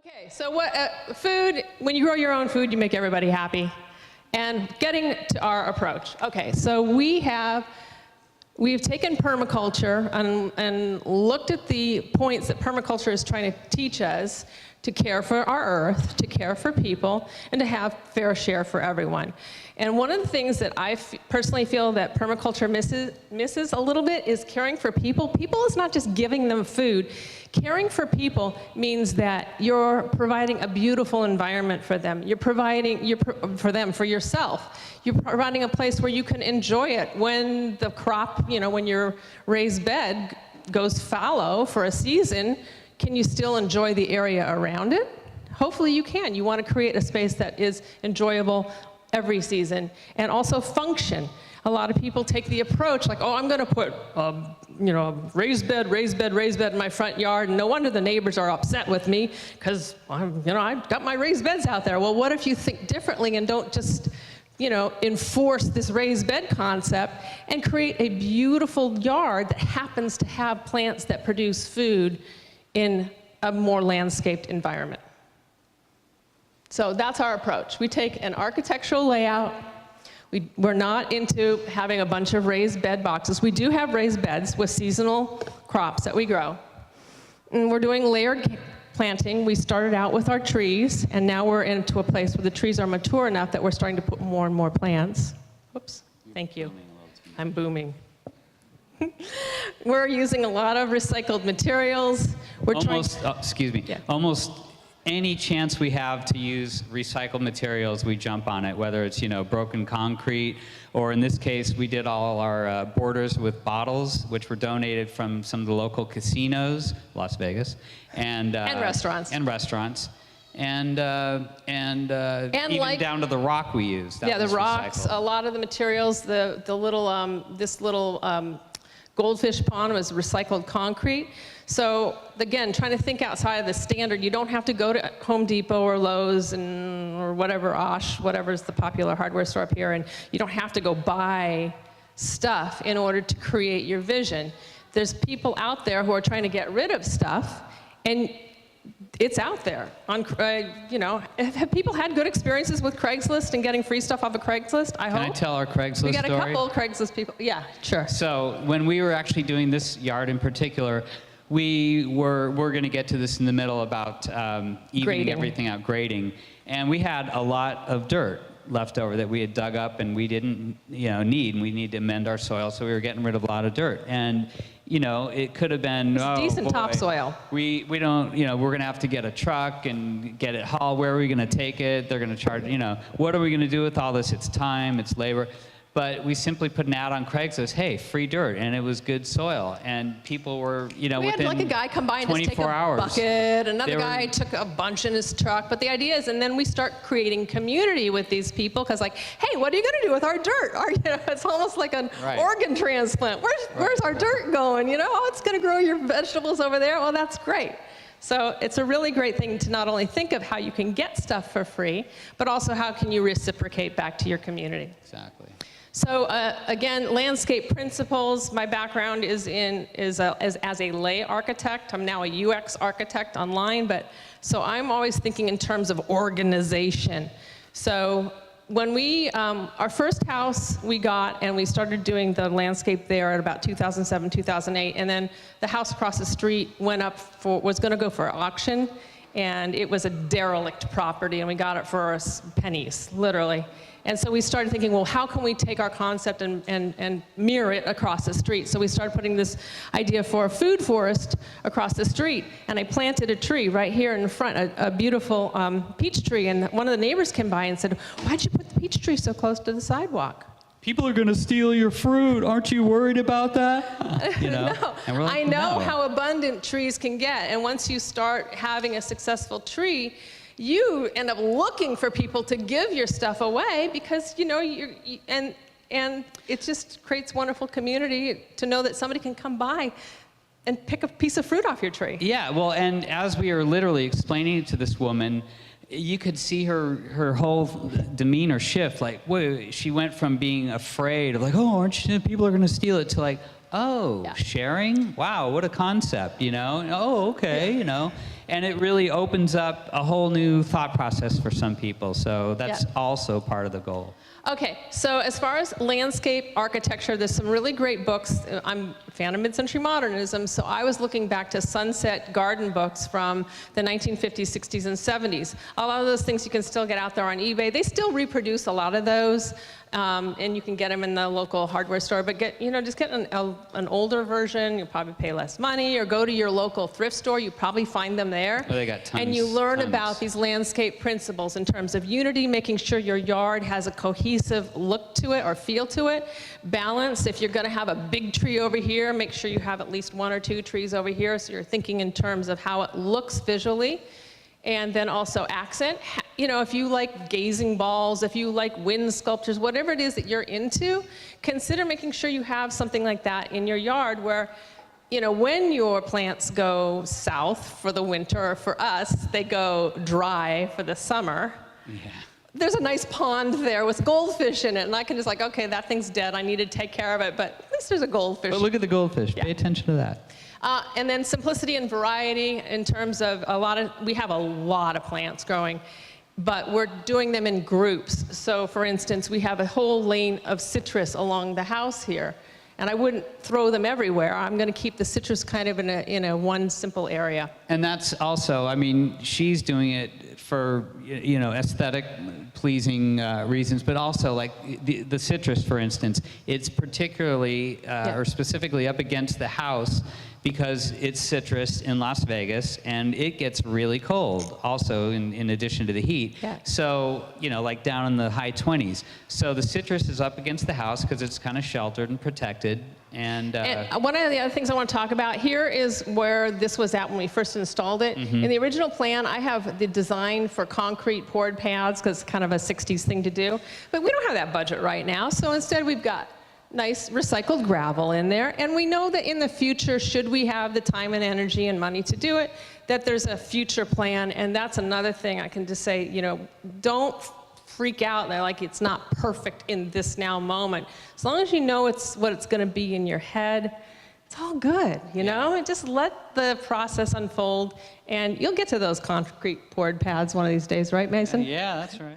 Okay, so what food, when you grow your own food, you make everybody happy. And getting to our approach. Okay, so we've taken permaculture and looked at the points that permaculture is trying to teach us to care for our earth, to care for people, and to have fair share for everyone. And one of the things that I personally feel that permaculture misses a little bit is caring for people. People is not just giving them food. Caring for people means that you're providing a beautiful environment for them. You're providing for yourself. You're providing a place where you can enjoy it. When the crop, when your raised bed goes fallow for a season, can you still enjoy the area around it? Hopefully you can. You want to create a space that is enjoyable every season and also function. A lot of people take the approach like, oh, I'm going to put raised bed in my front yard, and no wonder the neighbors are upset with me because I've got my raised beds out there. Well, what if you think differently and don't just enforce this raised bed concept and create a beautiful yard that happens to have plants that produce food in a more landscaped environment? So that's our approach. We take an architectural layout. We're not into having a bunch of raised bed boxes. We do have raised beds with seasonal crops that we grow. And we're doing layered planting. We started out with our trees, and now we're into a place where the trees are mature enough that we're starting to put more and more plants. Whoops, thank you. I'm booming. We're using a lot of recycled materials. Almost any chance we have to use recycled materials, we jump on it, whether it's, broken concrete, or in this case, we did all our borders with bottles, which were donated from some of the local casinos, Las Vegas, and restaurants. And even down to the rock we used. The rocks, a lot of the materials, this little goldfish pond was recycled concrete. So again, trying to think outside of the standard. You don't have to go to Home Depot or Lowe's or whatever, Osh, whatever's the popular hardware store up here, and you don't have to go buy stuff in order to create your vision. There's people out there who are trying to get rid of stuff, and it's out there. Have people had good experiences with Craigslist and getting free stuff off of Craigslist? I hope. Can I tell our Craigslist story? We got a couple of Craigslist people. Yeah, sure. So when we were actually doing this yard in particular, we're going to get to this in the middle about evening everything out, grading. And we had a lot of dirt left over that we had dug up and we didn't need, and we need to amend our soil, so we were getting rid of a lot of dirt. And it could have been decent topsoil. We don't, we're going to have to get a truck and get it hauled. Where are we going to take it? They're going to charge, what are we going to do with all this? It's time, it's labor. But we simply put an ad on Craigslist, hey, free dirt, and it was good soil. And people were, we had like a guy come by and just take a bucket, another guy took a bunch in his truck. But the idea is, and then we start creating community with these people, because like, hey, what are you going to do with our dirt? It's almost like an organ transplant. Where's our dirt going? It's going to grow your vegetables over there. Well, that's great. So it's a really great thing to not only think of how you can get stuff for free, but also how can you reciprocate back to your community. Exactly. So again, landscape principles. My background is as a lay architect. I'm now a UX architect online, so I'm always thinking in terms of organization. So when our first house we got, and we started doing the landscape there at about 2007, 2008, and then the house across the street was going to go for auction, and it was a derelict property, and we got it for pennies, literally. And so we started thinking, well, how can we take our concept and mirror it across the street? So we started putting this idea for a food forest across the street. And I planted a tree right here in front, a beautiful peach tree. And one of the neighbors came by and said, why'd you put the peach tree so close to the sidewalk? People are going to steal your fruit. Aren't you worried about that? No. And we're like, I know how abundant trees can get. And once you start having a successful tree, you end up looking for people to give your stuff away because, and it just creates wonderful community to know that somebody can come by and pick a piece of fruit off your tree. Yeah, well, and as we were literally explaining it to this woman, you could see her whole demeanor shift. Like, whoa, she went from being afraid of like, oh, people are going to steal it, to like, Oh, Yeah. sharing? Wow, what a concept, you know? Oh, okay, you know. And it really opens up a whole new thought process for some people. So that's also part of the goal. Okay, so as far as landscape architecture, there's some really great books. I'm a fan of mid-century modernism, so I was looking back to sunset garden books from the 1950s, 60s, and 70s. A lot of those things you can still get out there on eBay. They still reproduce a lot of those, and you can get them in the local hardware store. But just get an older version. You'll probably pay less money, or go to your local thrift store. You probably find them there. Oh, they got tons. And you learn about these landscape principles in terms of unity, making sure your yard has a cohesive look to it or feel to it. Balance, if you're going to have a big tree over here, make sure you have at least 1 or 2 trees over here, so you're thinking in terms of how it looks visually. And then also accent. If you like gazing balls, if you like wind sculptures, whatever it is that you're into, consider making sure you have something like that in your yard where, when your plants go south for the winter, or for us, they go dry for the summer. Yeah. There's a nice pond there with goldfish in it, and I can just like, okay, that thing's dead, I need to take care of it, but at least there's a goldfish. But look at the goldfish, pay attention to that. And then simplicity and variety in terms of we have a lot of plants growing, but we're doing them in groups. So for instance, we have a whole lane of citrus along the house here, and I wouldn't throw them everywhere. I'm going to keep the citrus kind of in a one simple area. And that's also, she's doing it for, aesthetic pleasing reasons, but also like the citrus, for instance, it's particularly or specifically up against the house because it's citrus in Las Vegas, and it gets really cold also in addition to the heat. Yeah. So, like down in the high 20s. So the citrus is up against the house because it's kind of sheltered and protected. And one of the other things I want to talk about here is where this was at when we first installed it. In the original plan, I have the design for concrete poured pads because it's kind of a 60s thing to do. But we don't have that budget right now, so instead we've got nice recycled gravel in there. And we know that in the future, should we have the time and energy and money to do it, that there's a future plan. And that's another thing I can just say, don't freak out that like it's not perfect in this now moment. As long as you know what it's going to be in your head, it's all good, And just let the process unfold, and you'll get to those concrete poured pads one of these days, right, Mason? Yeah, that's right.